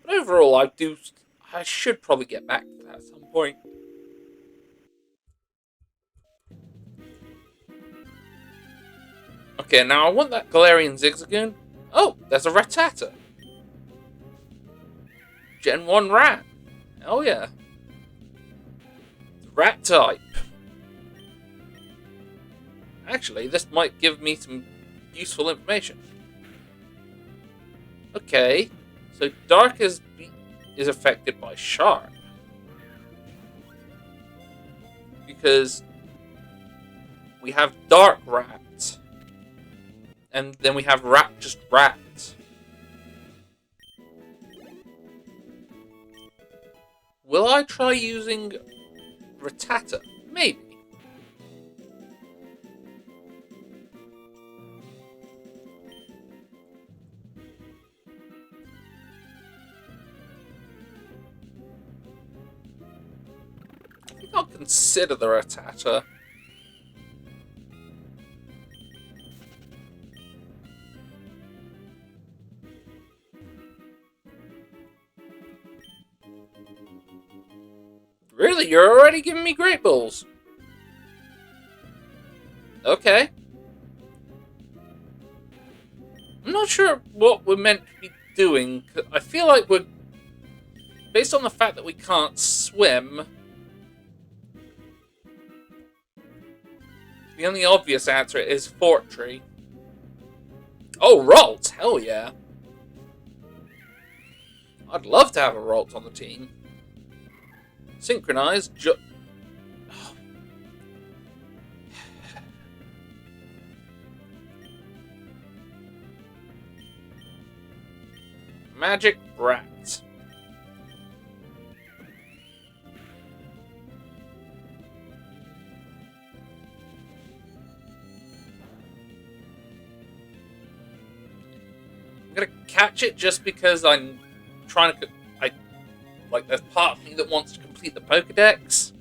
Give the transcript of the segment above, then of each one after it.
But overall, I should probably get back to that at some point. Okay, now I want that Galarian Zigzagoon. Oh, there's a Rattata. Gen 1 rat. Oh yeah. Rat type. Actually, this might give me some useful information. Okay, so Dark is affected by Sharp. Because we have Dark Rat. And then we have just Rat. Will I try using Rattata? Maybe. I think I'll consider the Rattata. Really? You're already giving me Great Balls? Okay. I'm not sure what we're meant to be doing. I feel like we're... Based on the fact that we can't swim... The only obvious answer is Fortree. Oh, Ralt! Hell yeah. I'd love to have a Ralt on the team. Synchronize. Magic Brat. I'm gonna catch it just because I'm trying to... Like, there's part of me that wants to complete the Pokedex.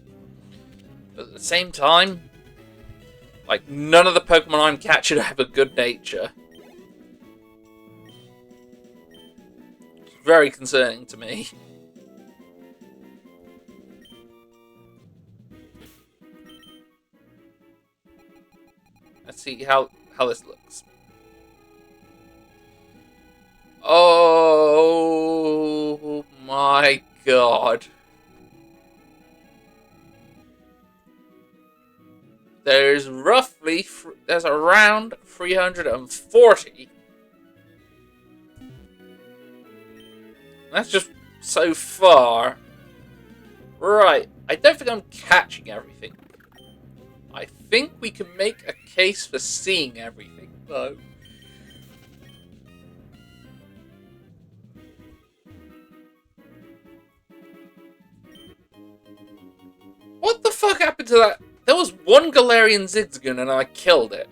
But at the same time, like, none of the Pokemon I'm catching have a good nature. It's very concerning to me. Let's see how this looks. Oh my god. There's around 340. That's just so far. Right, I don't think I'm catching everything. I think we can make a case for seeing everything, though. What the fuck happened to that? There was one Galarian Zigzagoon and I killed it.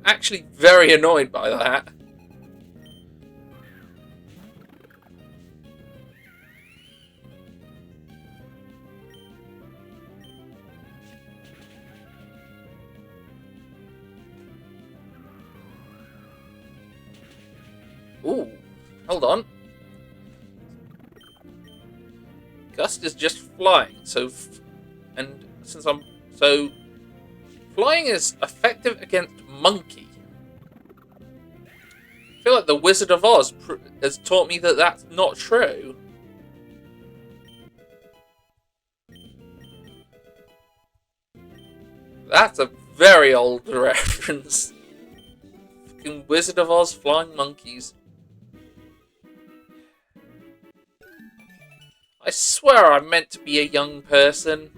I'm actually very annoyed by that. Ooh, hold on. Gust is just flying, so flying is effective against Monkey. I feel like the Wizard of Oz has taught me that that's not true. That's a very old reference. Fucking Wizard of Oz flying monkeys. I swear I'm meant to be a young person.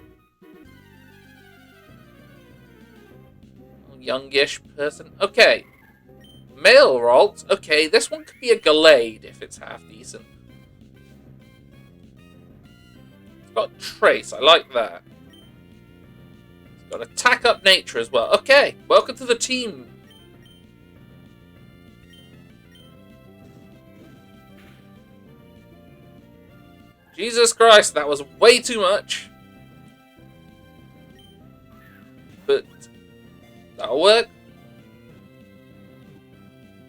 Youngish person. Okay. Male Ralt. Okay, this one could be a Gallade if it's half decent. It's got Trace. I like that. It's got Attack Up Nature as well. Okay, welcome to the team. Jesus Christ, that was way too much. But that'll work.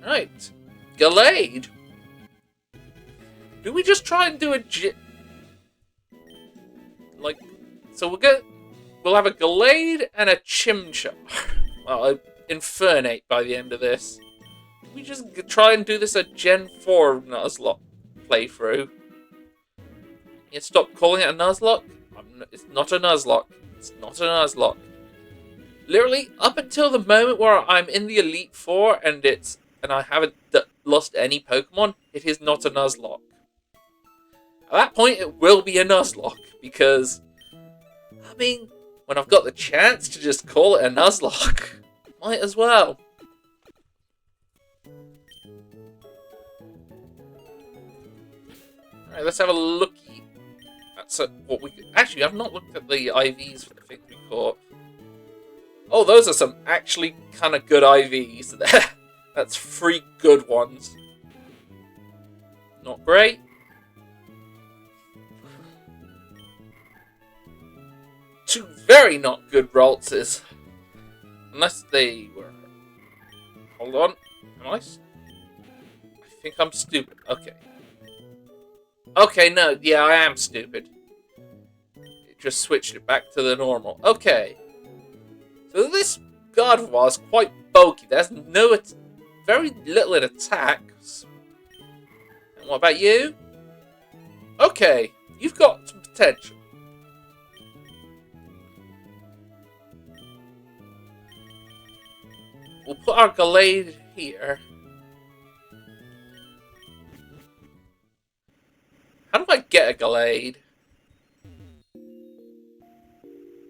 Right. Gallade. Do we just try and do a like, so we'll have a Gallade and a Chimchar. Well, an Infernape by the end of this. We just try and do this a Gen 4 Nuzlocke playthrough. You stop calling it a Nuzlocke? It's not a Nuzlocke. It's not a Nuzlocke. Literally, up until the moment where I'm in the Elite Four and I haven't lost any Pokemon, it is not a Nuzlocke. At that point, it will be a Nuzlocke, because, I mean, when I've got the chance to just call it a Nuzlocke, might as well. Alright, let's have a looky. That's what we... Actually, I've not looked at the IVs for the things we caught. Oh, those are some actually kind of good IVs there. That's 3 good ones. Not great. Two very not good Raltses. Unless they were... Hold on. Am I think I'm stupid. Okay. Okay, no. Yeah, I am stupid. It just switched it back to the normal. Okay. So this Gardevoir is quite bulky. There's very little in attacks. And what about you? Okay. You've got some potential. We'll put our Gallade here. How do I get a Gallade?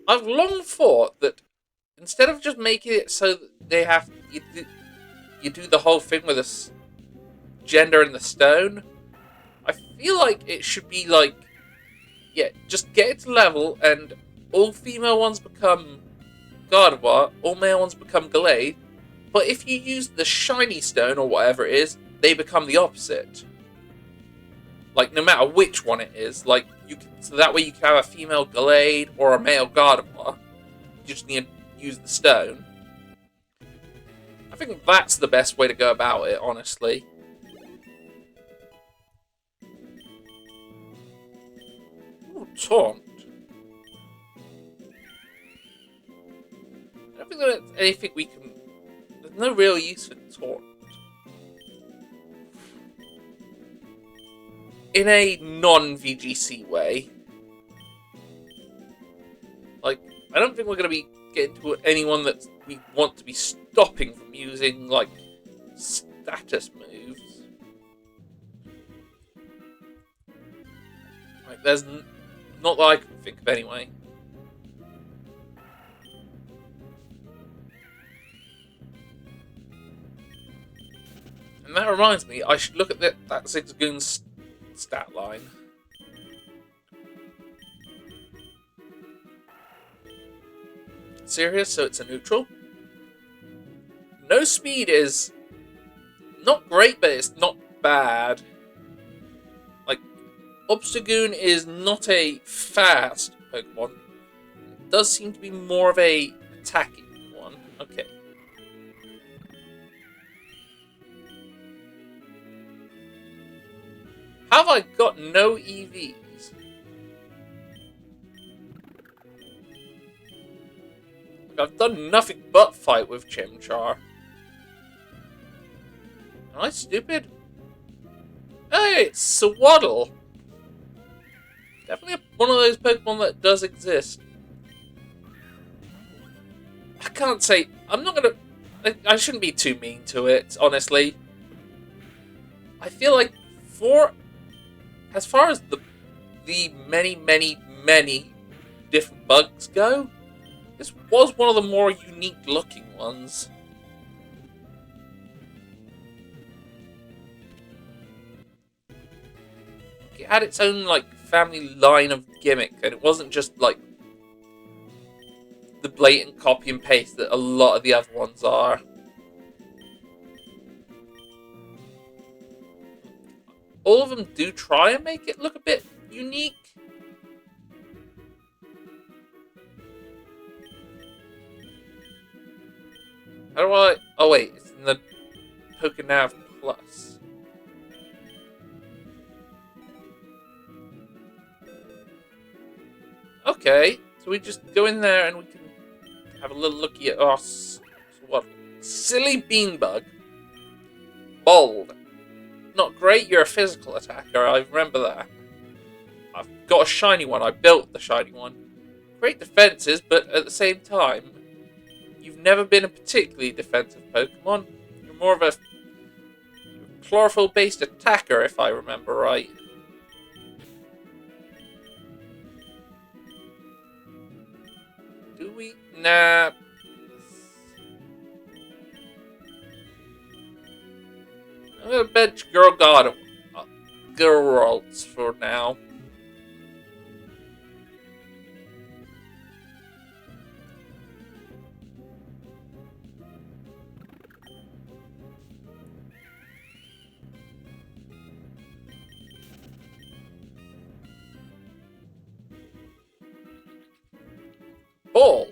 I've long thought that instead of just making it so that they have you do the whole thing with a gender in the stone, I feel like it should be like, yeah, just get it to level and all female ones become Gardevoir, all male ones become Gallade. But if you use the shiny stone or whatever it is, they become the opposite. Like, no matter which one it is. Like, so that way you can have a female Gallade or a male Gardevoir. You just need to use the stone. I think that's the best way to go about it, honestly. Ooh, Taunt. I don't think there's anything we can... There's no real use for Taunt. In a non-VGC way. Like, I don't think we're going to be getting to anyone that we want to be stopping from using, like, status moves. Like, there's not that I can think of anyway. And that reminds me, I should look at that Zigzagoon's stat line. Serious, so it's a neutral. No speed is not great, but it's not bad. Like, Obstagoon is not a fast Pokemon. It does seem to be more of a attacking one. Okay. Have I got no EVs? Like, I've done nothing but fight with Chimchar. Am I stupid? Hey, it's Swaddle! Definitely one of those Pokemon that does exist. I can't say... I'm not gonna... I shouldn't be too mean to it, honestly. I feel like as far as the many, many, many different bugs go, this was one of the more unique looking ones. It had its own, like, family line of gimmick, and it wasn't just, like, the blatant copy and paste that a lot of the other ones are. All of them do try and make it look a bit unique. How do I... Oh wait, it's in the Pokénav Plus. Okay, so we just go in there and we can have a little looky at us. So what? Silly Beanbug. Bold. Not great, you're a physical attacker, I remember that. I've got a shiny one, I built the shiny one. Great defenses, but at the same time, you've never been a particularly defensive Pokemon. You're more of a chlorophyll-based attacker, if I remember right. Do we? Nah. I'm gonna bench Girls for now. Ball.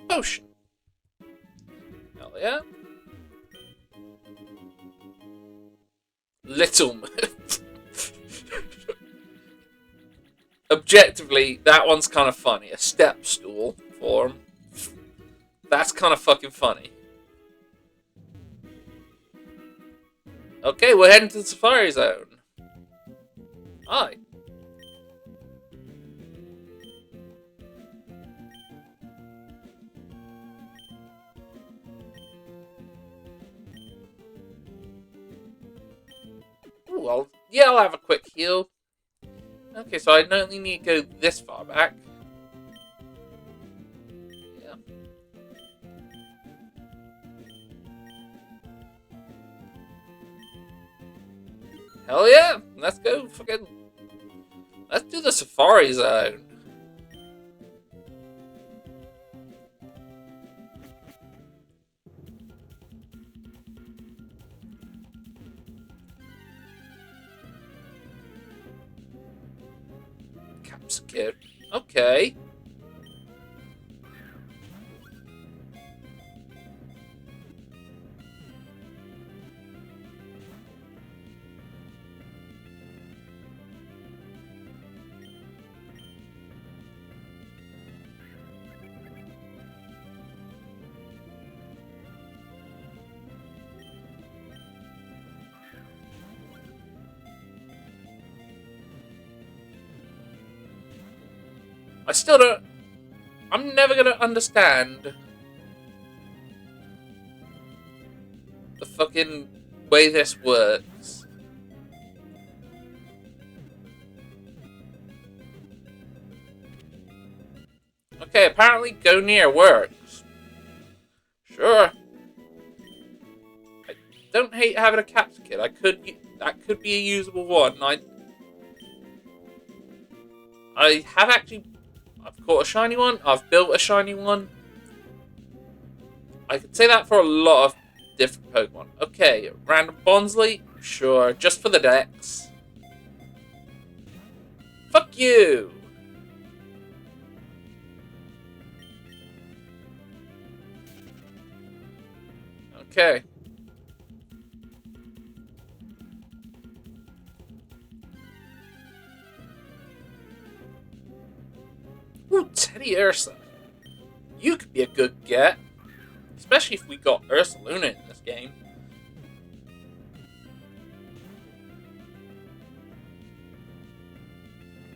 Potion. Hell yeah. Little. Objectively, that one's kind of funny. A step stool for him. That's kind of fucking funny. Okay, we're heading to the Safari Zone. Hi. Ooh, well, yeah, I'll have a quick heal. Okay, so I only need to go this far back. Yeah. Hell yeah! Let's go fucking... Let's do the Safari Zone. Capsicum. Okay. I still don't... I'm never going to understand the fucking way this works. Okay, apparently go near works. Sure. I don't hate having a capsule kit. That could be a usable one. I have actually... I've caught a shiny one. I've built a shiny one. I could say that for a lot of different Pokemon. Okay, random Bonsley? Sure, just for the dex. Fuck you! Okay. Ooh, Teddy Ursa. You could be a good get. Especially if we got Ursaluna in this game.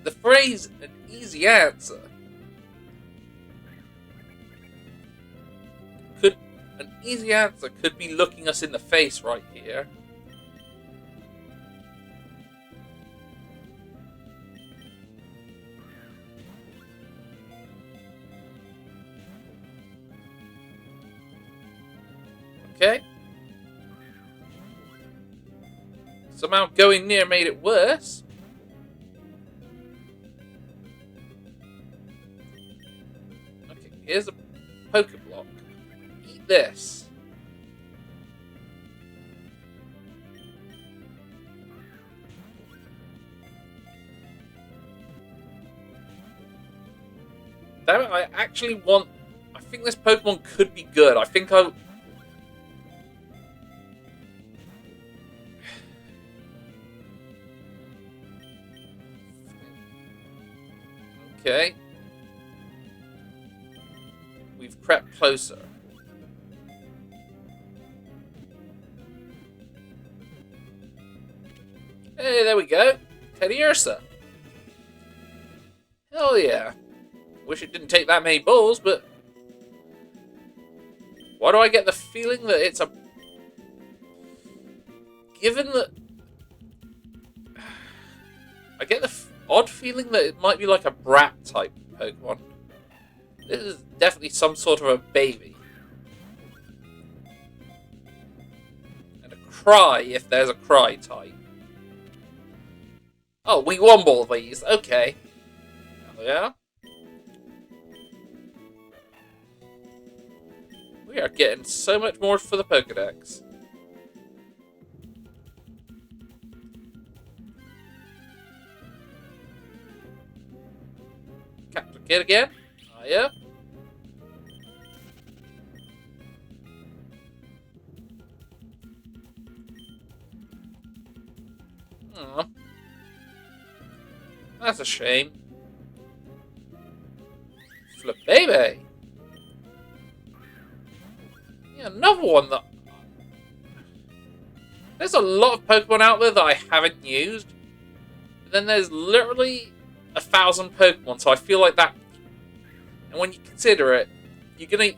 The phrase, an easy answer. An easy answer could be looking us in the face right here. Okay. Somehow going near made it worse. Okay, here's a Pokeblock. Eat this. Damn it, I actually want... I think this Pokemon could be good. I think I... Okay. We've crept closer. Hey, there we go. Teddy Ursa. Hell yeah. Wish it didn't take that many bulls, but... Why do I get the feeling that it's a... Given that... I get the odd feeling that it might be like a brat type Pokemon. This is definitely some sort of a baby. And a cry if there's a cry type. Oh, we womble these. Okay. Oh, yeah? We are getting so much more for the Pokedex. Captain Kid again? Oh, yeah? Aw. That's a shame. Flip baby! Yeah, another one that... There's a lot of Pokemon out there that I haven't used. But then there's literally 1,000 Pokemon, so I feel like that... And when you consider it, you're gonna...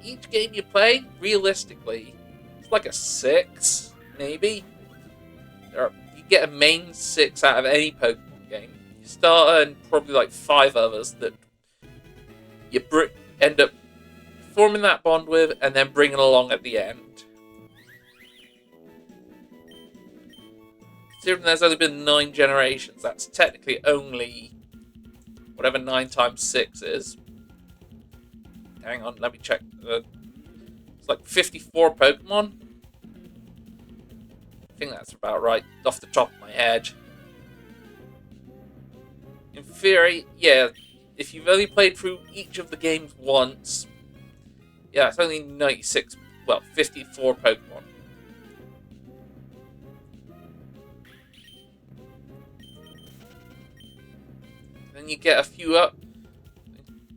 Each game you play, realistically, it's like a 6, maybe. You get a main 6 out of any Pokemon game. You start and probably like 5 others that you end up forming that bond with and then bringing along at the end. Considering there's only been 9 generations, that's technically only whatever 9 times 6 is. Hang on, let me check. It's like 54 Pokemon. I think that's about right, off the top of my head. In theory, yeah, if you've only played through each of the games once, yeah, it's only 96, well, 54 Pokemon. Then you get a few up.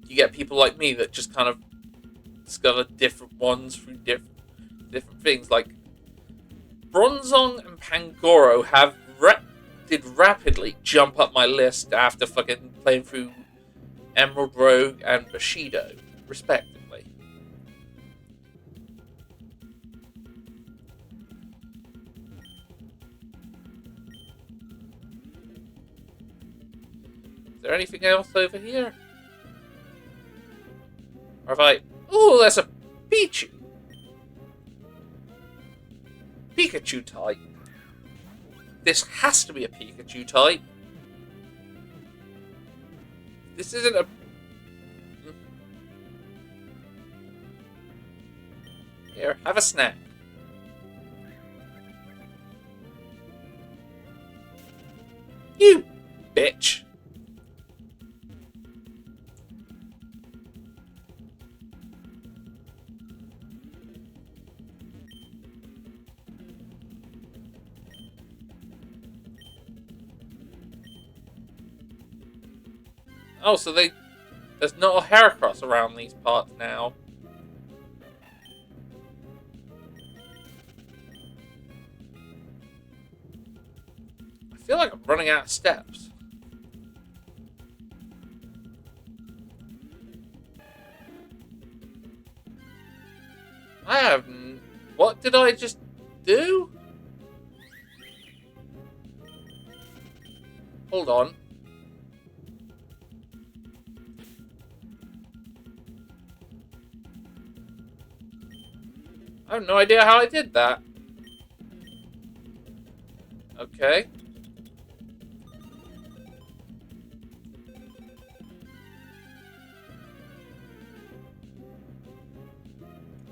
You get people like me that just kind of discover different ones through different things. Like Bronzong and Pangoro did rapidly jump up my list after fucking playing through Emerald Rogue and Bushido, respectively. Is there anything else over here? Or if I... Ooh, that's a Pichu! Pikachu type. This has to be a Pikachu type. This isn't a... Here, have a snack. You bitch. Oh, so there's not a Heracross around these parts now. I feel like I'm running out of steps. I have... What did I just do? Hold on. I have no idea how I did that. Okay.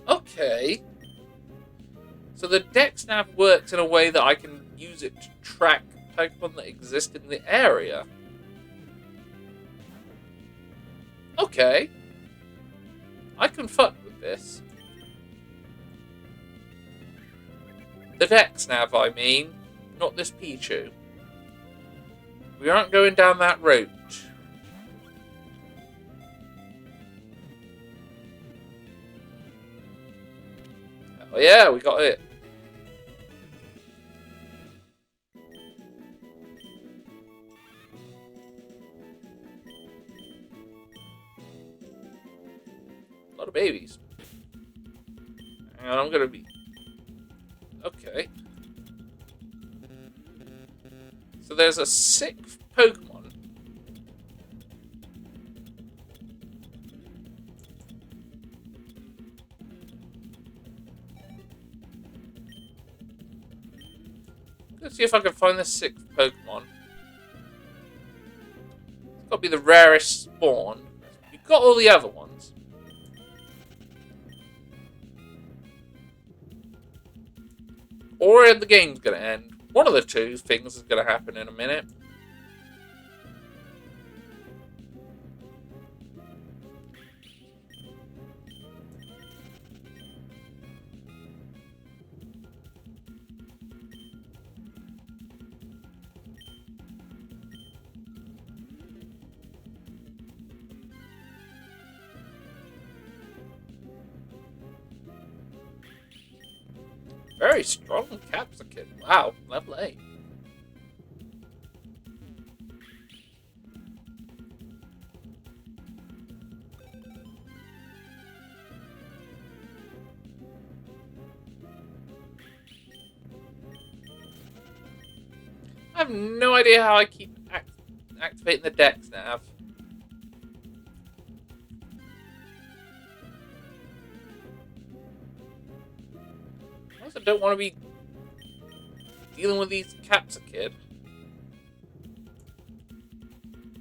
Okay. So the Dex Nav works in a way that I can use it to track Pokemon that exist in the area. Okay. I can fuck with this. The Dex Nav, I mean. Not this Pichu. We aren't going down that route. Oh yeah, we got it. A lot of babies. And I'm gonna be... Okay. So there's a 6th Pokemon. Let's see if I can find the 6th Pokemon. It's got to be the rarest spawn. We've got all the other ones. Or the game's going to end. One of the two things is going to happen in a minute. Very strong Capsicum. Wow, level 8. I have no idea how I keep activating the Dex nav. I also don't want to be dealing with these Capsicum.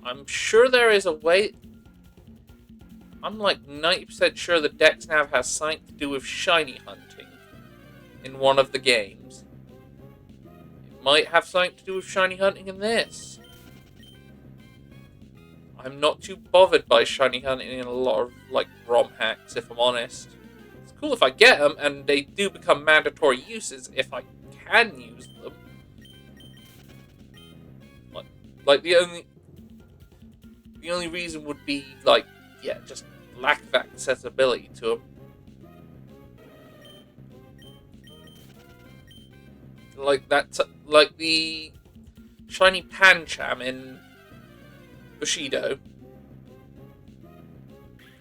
I'm sure there is a way. I'm like 90% sure the Dex nav has something to do with shiny hunting in one of the games. It might have something to do with shiny hunting in this. I'm not too bothered by shiny hunting in a lot of like ROM hacks, if I'm honest. It's cool if I get them, and they do become mandatory uses if I can use them. Like the only reason would be like, yeah, just lack of accessibility to them. Like that, like the shiny Pancham in Bushido.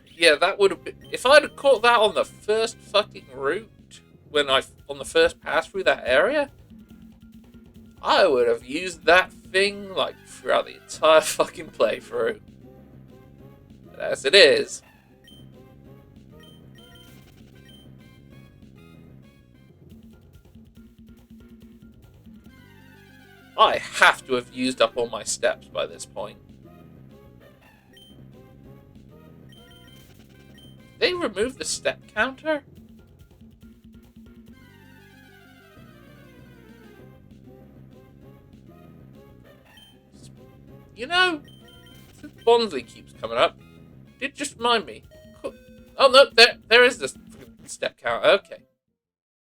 Yeah, that would have been... If I'd have caught that on the first fucking route, on the first pass through that area, I would have used that thing, like, throughout the entire fucking playthrough. But as it is... I have to have used up all my steps by this point. They removed the step counter? You know, since Bonsley keeps coming up, it just remind me. Oh no, there is this step counter. Okay.